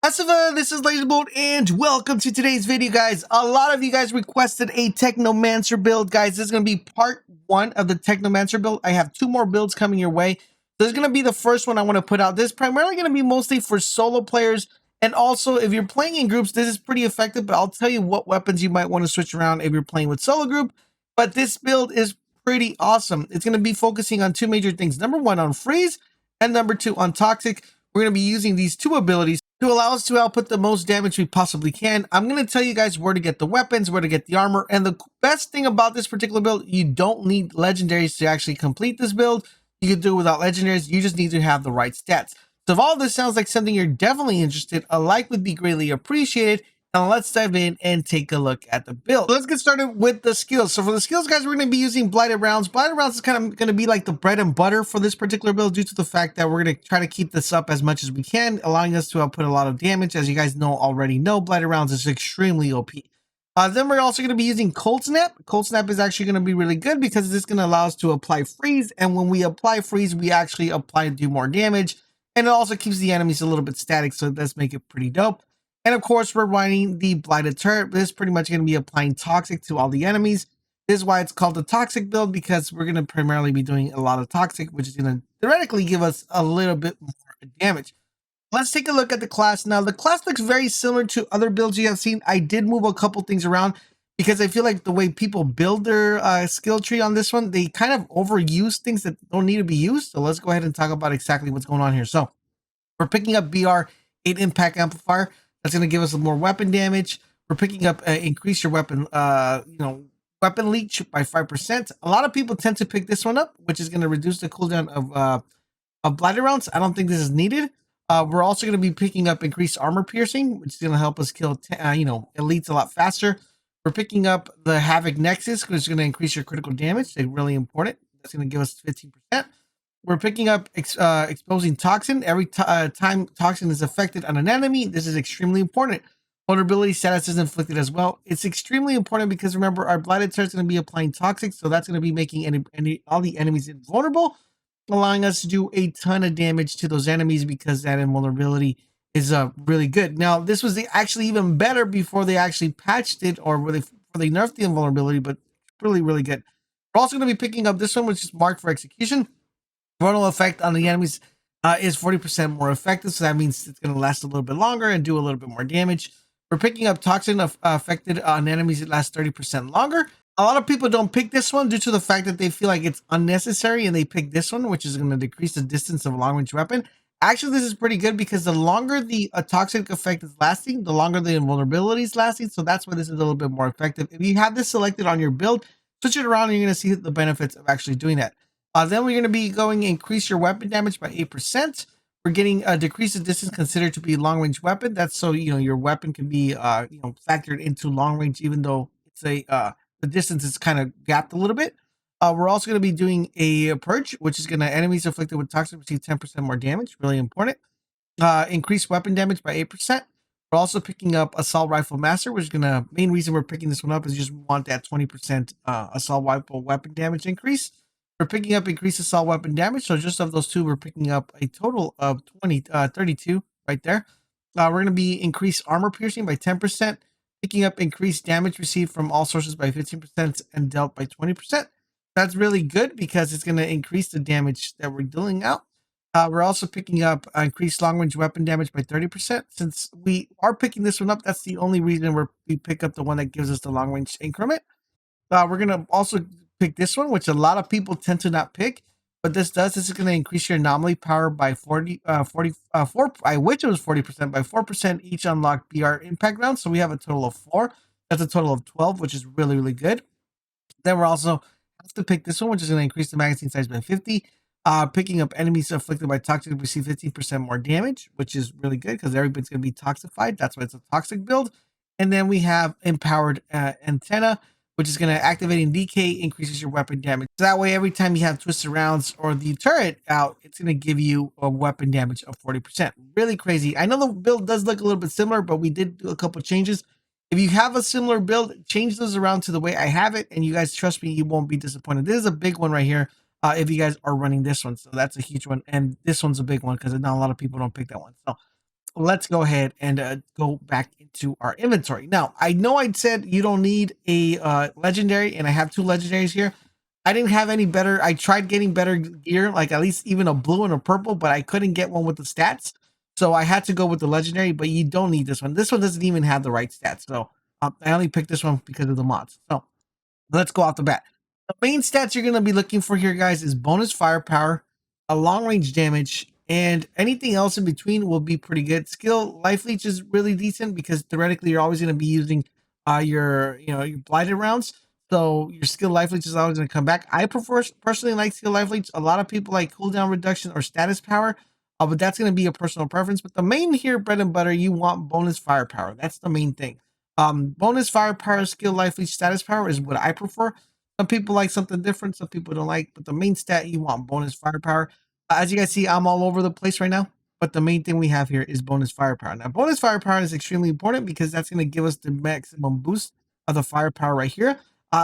This is LaserBolt, and welcome to today's video, guys. A lot of you guys requested a Technomancer build, guys. This is going to be part one of the Technomancer build. I have two more builds coming your way. This is going to be the first one I want to put out. This is primarily going to be mostly for solo players, and also if you're playing in groups, this is pretty effective, but I'll tell you what weapons you might want to switch around if you're playing with solo group. But this build is pretty awesome. It's going to be focusing on two major things. Number one, on freeze, and number two, on toxic. We're going to be using these two abilities to allow us to output the most damage we possibly can. I'm going to tell you guys where to get the weapons, where to get the armor, and the best thing about this particular build, you don't need legendaries to actually complete this build. You can do it without legendaries. You just need to have the right stats. So if all this sounds like something you're definitely interested, a like would be greatly appreciated. And let's dive in and take a look at the build. Let's get started with the skills. So for the skills, guys, we're going to be using Blighted Rounds. Blighted Rounds is kind of going to be like the bread and butter for this particular build due to the fact that we're going to try to keep this up as much as we can, allowing us to output a lot of damage. As you guys already know, Blighted Rounds is extremely OP. Then we're also going to be using Cold Snap. Cold Snap is actually going to be really good because it's going to allow us to apply freeze. And when we apply freeze, we actually do more damage. And it also keeps the enemies a little bit static, so it does make it pretty dope. And of course, we're running the Blighted Turret. This is pretty much going to be applying Toxic to all the enemies. This is why it's called the Toxic build, because we're going to primarily be doing a lot of Toxic, which is going to theoretically give us a little bit more damage. Let's take a look at the class. Now, the class looks very similar to other builds you have seen. I did move a couple things around because I feel like the way people build their skill tree on this one, they kind of overuse things that don't need to be used. So let's go ahead and talk about exactly what's going on here. So we're picking up BR 8 Impact Amplifier. That's going to give us more weapon damage. We're picking up increase your weapon, weapon leech by 5%. A lot of people tend to pick this one up, which is going to reduce the cooldown of Blighted Rounds. I don't think this is needed. We're also going to be picking up increased armor piercing, which is going to help us kill, elites a lot faster. We're picking up the Havoc Nexus, which is going to increase your critical damage. They're really important. That's going to give us 15%. We're picking up exposing toxin. Every time toxin is affected on an enemy, this is extremely important. Vulnerability status is inflicted as well. It's extremely important because remember, our Blighted Turret is going to be applying toxic, so that's going to be making all the enemies invulnerable, allowing us to do a ton of damage to those enemies because that invulnerability is really good. Now, this was actually even better before they actually patched it or where they nerfed the invulnerability, but really, really good. We're also going to be picking up this one, which is marked for execution. Vulnerable effect on the enemies is 40% more effective, so that means it's going to last a little bit longer and do a little bit more damage. We're picking up toxin affected on enemies that last 30% longer. A lot of people don't pick this one due to the fact that they feel like it's unnecessary, and they pick this one, which is going to decrease the distance of a long-range weapon. Actually, this is pretty good because the longer the toxic effect is lasting, the longer the invulnerability is lasting, so that's why this is a little bit more effective. If you have this selected on your build, switch it around and you're going to see the benefits of actually doing that. Then we're going to be going increase your weapon damage by 8%. We're getting a decrease of distance considered to be long range weapon. That's so your weapon can be factored into long range, even though it's the distance is kind of gapped a little bit. We're also going to be doing a purge, which is going to enemies afflicted with toxic receive 10% more damage. Really important. Increase weapon damage by 8%. We're also picking up Assault Rifle Master, which is gonna main reason we're picking this one up is just want that 20% assault rifle weapon damage increase. We're picking up increased assault weapon damage. So just of those two, we're picking up a total of 32 right there. We're going to be increased armor piercing by 10%, picking up increased damage received from all sources by 15% and dealt by 20%. That's really good because it's going to increase the damage that we're dealing out. We're also picking up increased long range weapon damage by 30%. Since we are picking this one up, that's the only reason we pick up the one that gives us the long range increment. We're going to also pick this one, which a lot of people tend to not pick, but this is going to increase your anomaly power by 4 I wish it was 40% by 4% each unlocked BR impact round. So we have a total of 4. That's a total of 12, which is really, really good. Then we're also have to pick this one, which is going to increase the magazine size by 50. Picking up enemies afflicted by toxic receive 15% more damage, which is really good because everybody's going to be toxified. That's why it's a toxic build. And then we have empowered antenna, which is going to activating DK increases your weapon damage. So that way, every time you have twisted rounds or the turret out, it's going to give you a weapon damage of 40%. Really crazy. I know the build does look a little bit similar, but we did do a couple changes. If you have a similar build, change those around to the way I have it, and you guys trust me, you won't be disappointed. This is a big one right here. If you guys are running this one, so that's a huge one, and this one's a big one because not a lot of people don't pick that one. So let's go ahead and go back into our inventory. Now, I know I said you don't need a legendary, and I have 2 legendaries here. I didn't have any better. I tried getting better gear, like at least even a blue and a purple, but I couldn't get one with the stats. So I had to go with the legendary, but you don't need this one. This one doesn't even have the right stats. So I only picked this one because of the mods. So let's go off the bat. The main stats you're going to be looking for here, guys, is bonus firepower, a long range damage, and anything else in between will be pretty good. Skill life leech is really decent because theoretically you're always going to be using your blighted rounds. So your skill life leech is always going to come back. I personally like skill life leech. A lot of people like cooldown reduction or status power, but that's going to be a personal preference. But the main here, bread and butter, you want bonus firepower. That's the main thing. Bonus firepower, skill life leech, status power is what I prefer. Some people like something different, some people don't like, but the main stat you want bonus firepower. As you guys see, I'm all over the place right now, but the main thing we have here is bonus firepower. Now, bonus firepower is extremely important because that's going to give us the maximum boost of the firepower right here.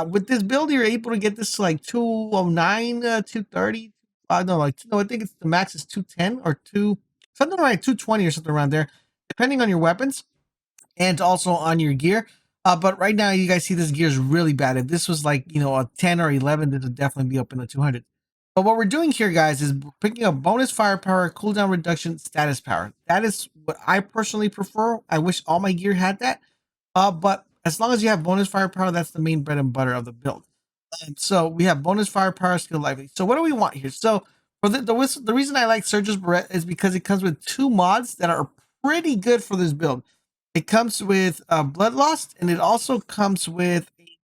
With this build, you're able to get this to like 209, 230. No, I think it's the max is 210 or something like 220 or something around there, depending on your weapons and also on your gear. But right now, you guys see this gear is really bad. If this was like, a 10 or 11, this would definitely be up in the 200. But what we're doing here, guys, is picking up bonus firepower, cooldown reduction, status power. That is what I personally prefer. I wish all my gear had that. But as long as you have bonus firepower, that's the main bread and butter of the build. So we have bonus firepower, skill lively. So what do we want here? So for the reason I like Surge's Barrette is because it comes with 2 mods that are pretty good for this build. It comes with Bloodlust, and it also comes with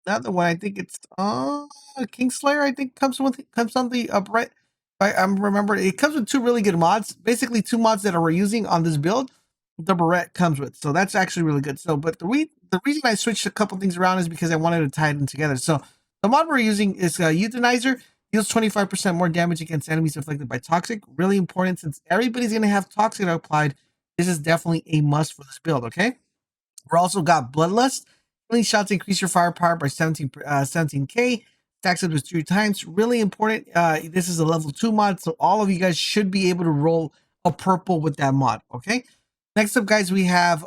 another one. I think it's Kingslayer. I think comes on the upright. I'm remembering it comes with 2 really good mods. Basically, 2 mods that we're using on this build. The Barrette comes with, so that's actually really good. So, but the reason I switched a couple things around is because I wanted to tie them together. So the mod we're using is Euthanizer. Deals 25% more damage against enemies afflicted by toxic. Really important since everybody's gonna have toxic applied. This is definitely a must for this build, okay? We're also got Bloodlust. Killing shots increase your firepower by 17k. Stacks up to 3 times. Really important. This is a level 2 mod, so all of you guys should be able to roll a purple with that mod, okay? Next up, guys, we have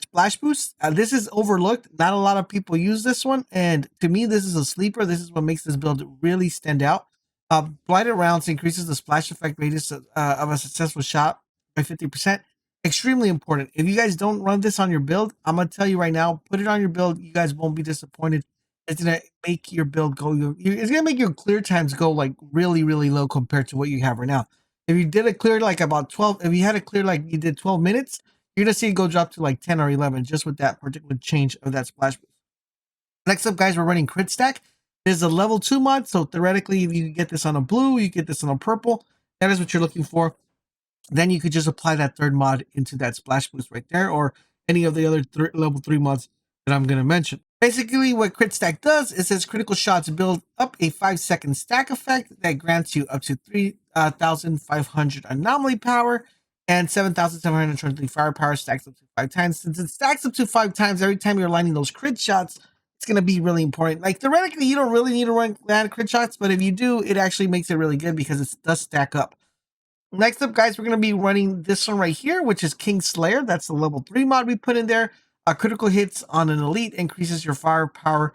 Splash Boost. This is overlooked. Not a lot of people use this one, and to me, this is a sleeper. This is what makes this build really stand out. Blighted rounds increases the splash effect radius of a successful shot by 50%. Extremely important. If you guys don't run this on your build, I'm gonna tell you right now, put it on your build. You guys won't be disappointed. It's gonna make your build go. It's gonna make your clear times go like really, really low compared to what you have right now. If you did a clear like about 12, if you had a clear like you did 12 minutes, you're gonna see it go drop to like 10 or 11 just with that particular change of that splash boost. Next up, guys, we're running Crit Stack. This is a level 2 mod, so theoretically, if you get this on a blue, you get this on a purple. That is what you're looking for. Then you could just apply that 3rd mod into that splash boost right there, or any of the other level 3 mods that I'm going to mention. Basically, what Crit Stack does is says critical shots build up a 5-second stack effect that grants you up to 3,500 anomaly power and 7,723 firepower. Stacks up to 5 times. Since it stacks up to 5 times every time you're landing those crit shots, it's going to be really important. Like theoretically, you don't really need to land crit shots, but if you do, it actually makes it really good because it does stack up. Next up, guys, we're going to be running this one right here, which is Kingslayer. That's the level 3 mod we put in there. Critical hits on an elite increases your firepower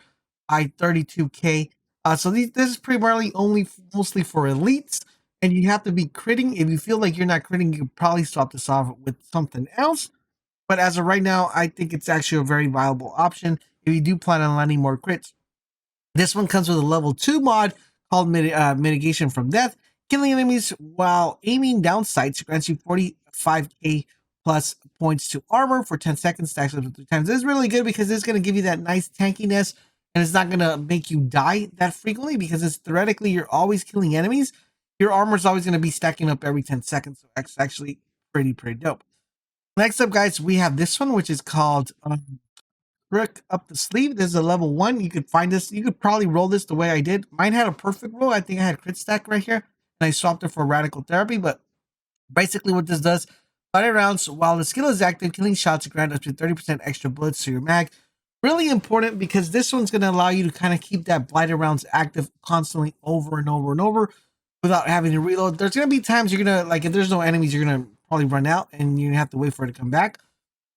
by 32k. So this is primarily mostly for elites, and you have to be critting. If you feel like you're not critting, you can probably swap this off with something else. But as of right now, I think it's actually a very viable option if you do plan on landing more crits. This one comes with a level 2 mod called Mitigation from Death. Killing enemies while aiming down sights grants you 45k plus points to armor for 10 seconds, stacks up to 3 times. This is really good because it's going to give you that nice tankiness, and it's not going to make you die that frequently because it's theoretically you're always killing enemies. Your armor is always going to be stacking up every 10 seconds, so it's actually pretty dope. Next up, guys, we have this one, which is called Crook Up the Sleeve. This is a level 1. You could find this. You could probably roll this the way I did. Mine had a perfect roll. I think I had crit stack right here. I swapped it for radical therapy, but basically what this does, blighted rounds while the skill is active, killing shots grant up to 30% extra bullets to your mag. Really important because this one's going to allow you to kind of keep that blighted rounds active constantly over and over and over without having to reload. There's going to be times you're going to, like if there's no enemies, you're going to probably run out and you have to wait for it to come back.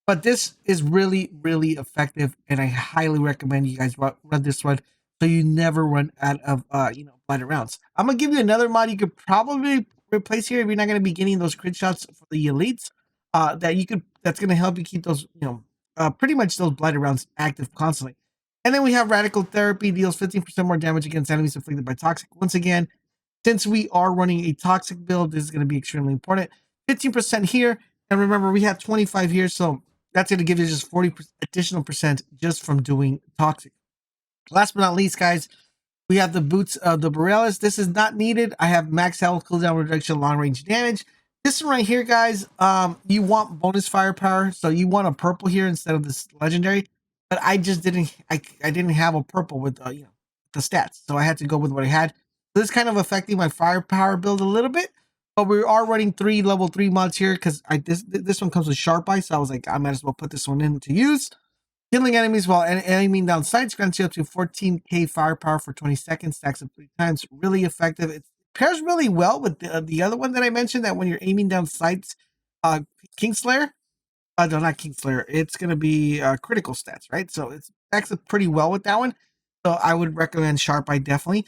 But this is really, really effective, and I highly recommend you guys run this one so you never run out of blinded rounds. I'm gonna give you another mod you could probably replace here if you're not gonna be getting those crit shots for the elites. That's gonna help you keep those pretty much those blinded rounds active constantly. And then we have Radical Therapy, deals 15% more damage against enemies inflicted by toxic. Once again, since we are running a toxic build, this is going to be extremely important. 15% here, and remember we have 25 here, so that's going to give you just 40 additional percent just from doing toxic. Last but not least, guys, we have the boots of the Borealis. This is not needed. I have max health, cooldown reduction, long range damage. This one right here, guys, you want bonus firepower, so you want a purple here instead of this legendary. But I just didn't. I didn't have a purple with the stats, so I had to go with what I had. This is kind of affecting my firepower build a little bit, but we are running 3 level 3 mods here because this one comes with Sharp Eye, so I was like, I might as well put this one in to use. Killing enemies while aiming down sights grants you up to 14k firepower for 20 seconds, stacks up 3 times. Really effective. It pairs really well with the other one that I mentioned, that when you're aiming down sights, Kingslayer. No, not Kingslayer. It's going to be critical stats, right? So it stacks up pretty well with that one. So I would recommend Sharp Eye definitely.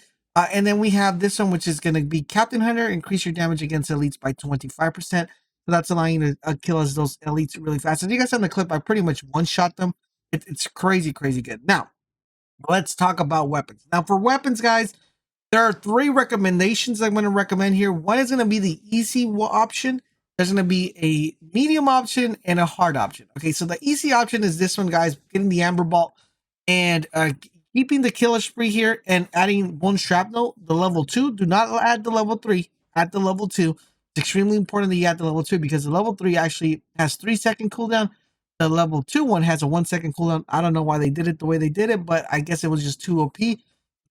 And then we have this one, which is going to be Captain Hunter. Increase your damage against elites by 25%. So that's allowing you to kill us those elites really fast. And you guys saw in the clip, I pretty much one-shot them. It's crazy, crazy good. Now, let's talk about weapons. Now, for weapons, guys, there are 3 recommendations I'm going to recommend here. One is going to be the easy option. There's going to be a medium option and a hard option. Okay, so the easy option is this one, guys, getting the Amber Bolt and keeping the killer spree here and adding Bone Shrapnel, the level 2. Do not add the level 3, add the level 2. It's extremely important that you add the level 2 because the level 3 actually has 3-second cooldown. The level 2 one has a 1-second cooldown. I don't know why they did it the way they did it, but I guess it was just too OP. They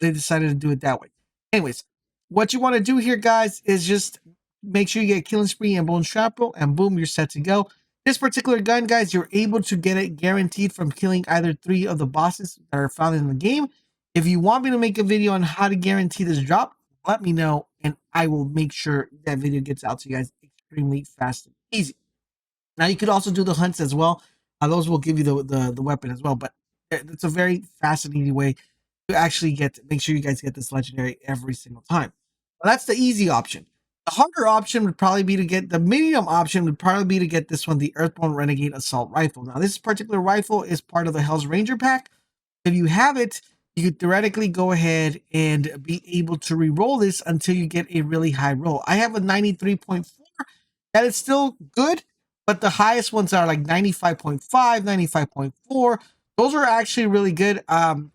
decided to do it that way. Anyways, what you want to do here, guys, is just make sure you get Killing Spree and Bone Shrapnel, and boom, you're set to go. This particular gun, guys, you're able to get it guaranteed from killing either 3 of the bosses that are found in the game. If you want me to make a video on how to guarantee this drop, let me know, and I will make sure that video gets out to you guys extremely fast and easy. Now, you could also do the hunts as well. Those will give you the weapon as well, but it's a very fascinating way to actually make sure you guys get this legendary every single time. Well, that's the easy option. The harder option would probably be to get the medium option would probably be to get this one, the Earthborn Renegade Assault Rifle. Now, this particular rifle is part of the Hell's Ranger pack. If you have it, you could theoretically go ahead and be able to re-roll this until you get a really high roll. I have a 93.4. That is still good, but the highest ones are like 95.5, 95.4. Those are actually really good.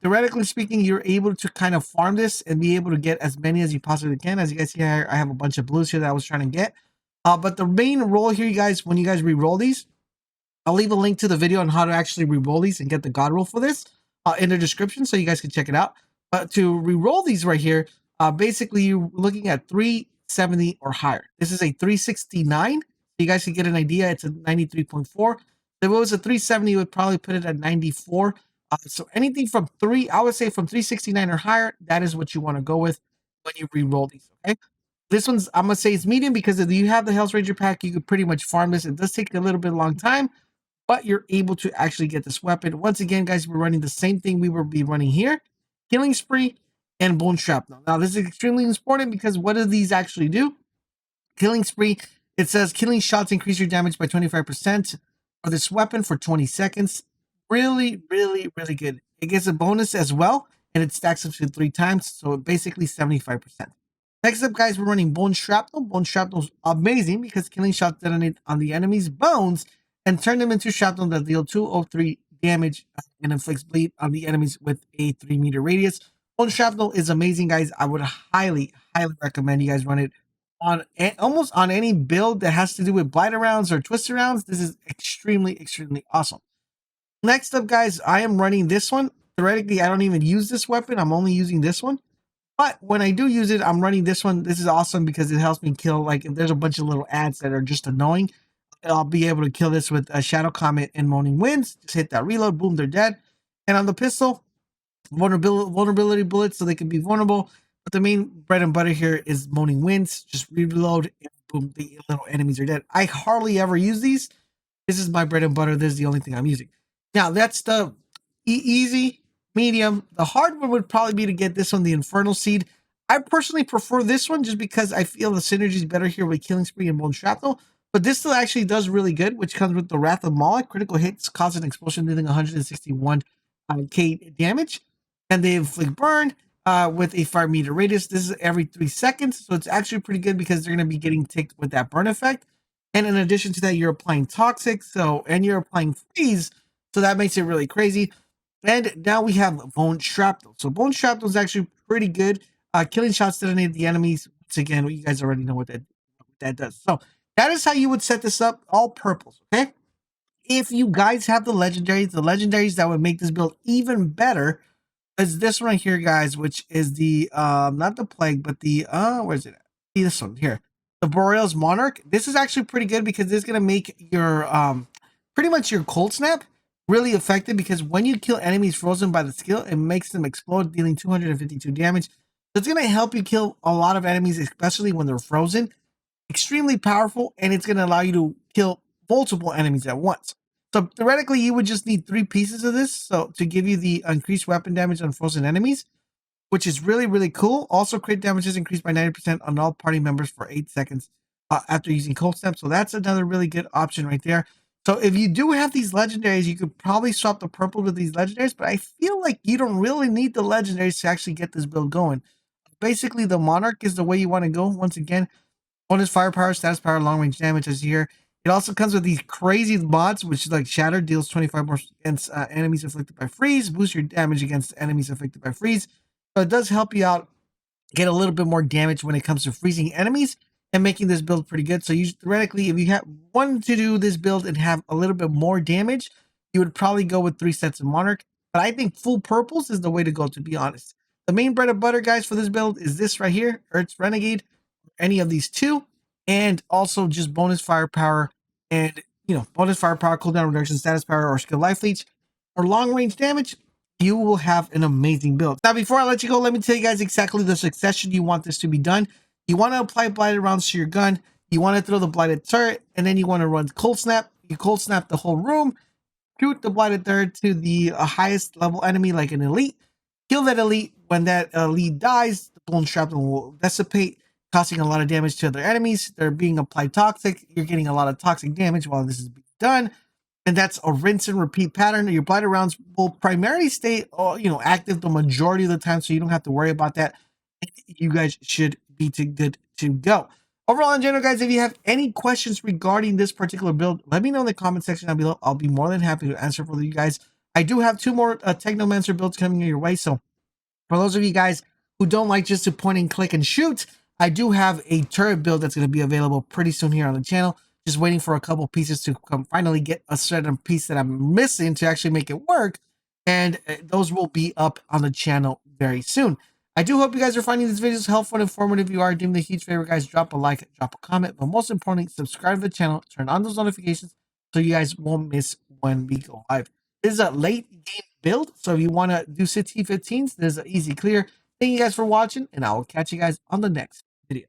Theoretically speaking, you're able to kind of farm this and be able to get as many as you possibly can. As you guys see here, I have a bunch of blues here that I was trying to get. But the main roll here, you guys, when you guys re-roll these, I'll leave a link to the video on how to actually re-roll these and get the god roll for this in the description so you guys can check it out. But to re-roll these right here, basically you're looking at 370 or higher. This is a 369. You guys can get an idea. It's a 93.4. If it was a 370, you would probably put it at 94. So anything from I would say from 369 or higher, that is what you want to go with when you re-roll these, okay? This one's, I'm going to say it's medium because if you have the Hell's Ranger pack, you could pretty much farm this. It does take a little bit long time, but you're able to actually get this weapon. Once again, guys, we're running the same thing we will be running here. Killing Spree and Bone Shrapnel. Now, this is extremely important because what do these actually do? Killing Spree, it says killing shots increase your damage by 25% for this weapon for 20 seconds. Really, really, really good. It gets a bonus as well, and it stacks up to 3 times, so basically 75%. Next up, guys, we're running Bone Shrapnel. Bone Shrapnel is amazing because killing shots detonate on the enemy's bones and turn them into shrapnel that deal 203 damage and inflicts bleed on the enemies with a 3-meter radius. Bone Shrapnel is amazing, guys. I would highly, highly recommend you guys run it on almost on any build that has to do with blighter rounds or twister rounds. This is extremely, extremely awesome. Next up, guys, I am running this one. Theoretically, I don't even use this weapon. I'm only using this one. But when I do use it, I'm running this one. This is awesome because it helps me kill, like, if there's a bunch of little ads that are just annoying, I'll be able to kill this with a Shadow Comet and Moaning Winds. Just hit that reload, boom, they're dead. And on the pistol, vulnerability bullets so they can be vulnerable. But the main bread and butter here is Moaning Winds. Just reload and boom, the little enemies are dead. I hardly ever use these. This is my bread and butter. This is the only thing I'm using. Now, that's the easy, medium. The hard one would probably be to get this one, the Infernal Seed. I personally prefer this one just because I feel the synergy is better here with Killing Spree and Bone Shrapnel. But this still actually does really good, which comes with the Wrath of Moloch. Critical hits cause an explosion dealing 161k damage. And they inflict burn with a 5 meter radius. This is every 3 seconds. So it's actually pretty good because they're going to be getting ticked with that burn effect. And in addition to that, you're applying Toxic, and you're applying Freeze, so that makes it really crazy. And now we have Bone Shrapnel. So Bone Shrapnel is actually pretty good. Killing shots detonate the enemies. Once again, you guys already know what that does. So that is how you would set this up, all purples, okay? If you guys have the legendaries that would make this build even better is this one right here, guys, which is the, not the Plague, but the, where is it at? This one here. The Boreal's Monarch. This is actually pretty good because this is going to make your, pretty much your Cold Snap really effective because when you kill enemies frozen by the skill, it makes them explode, dealing 252 damage. So it's going to help you kill a lot of enemies, especially when they're frozen. Extremely powerful, and it's going to allow you to kill multiple enemies at once. So theoretically, you would just need 3 pieces of this so to give you the increased weapon damage on frozen enemies, which is really, really cool. Also, crit damage is increased by 90% on all party members for 8 seconds after using Cold Snap. So that's another really good option right there. So if you do have these legendaries, you could probably swap the purple with these legendaries, but I feel like you don't really need the legendaries to actually get this build going. Basically, the Monarch is the way you want to go. Once again, bonus firepower, status power, long range damage as here. It also comes with these crazy mods, which is like Shatter, deals 25 more against enemies afflicted by freeze, boost your damage against enemies afflicted by freeze. So it does help you out get a little bit more damage when it comes to freezing enemies and making this build pretty good. So you theoretically, if you wanted to do this build and have a little bit more damage, you would probably go with 3 sets of Monarch. But I think full purples is the way to go, to be honest. The main bread and butter, guys, for this build is this right here, Earth's Renegade, any of these 2, and also just bonus firepower and, bonus firepower, cooldown reduction, status power, or skill life leech, or long range damage. You will have an amazing build. Now, before I let you go, let me tell you guys exactly the succession you want this to be done. You want to apply blighted rounds to your gun. You want to throw the blighted turret, and then you want to run Cold Snap. You Cold Snap the whole room, shoot the blighted turret to the highest level enemy, like an elite. Kill that elite. When that elite dies, the Bone Shrapnel will dissipate, causing a lot of damage to other enemies. They're being applied toxic. You're getting a lot of toxic damage while this is being done. And that's a rinse and repeat pattern. Your blighted rounds will primarily stay, active the majority of the time, so you don't have to worry about that. You guys should be good to go. Overall, in general, guys, if you have any questions regarding this particular build, let me know in the comment section down below. I'll be more than happy to answer for you guys. I do have 2 more Technomancer builds coming your way, so for those of you guys who don't like just to point and click and shoot, I do have a turret build that's going to be available pretty soon here on the channel. Just waiting for a couple pieces to finally get a certain piece that I'm missing to actually make it work. And those will be up on the channel very soon. I do hope you guys are finding these videos helpful and informative. If you are, do me a huge favor, guys. Drop a like, drop a comment. But most importantly, subscribe to the channel. Turn on those notifications so you guys won't miss when we go live. This is a late game build. So if you want to do 16-15s, there's an easy clear. Thank you guys for watching, and I will catch you guys on the next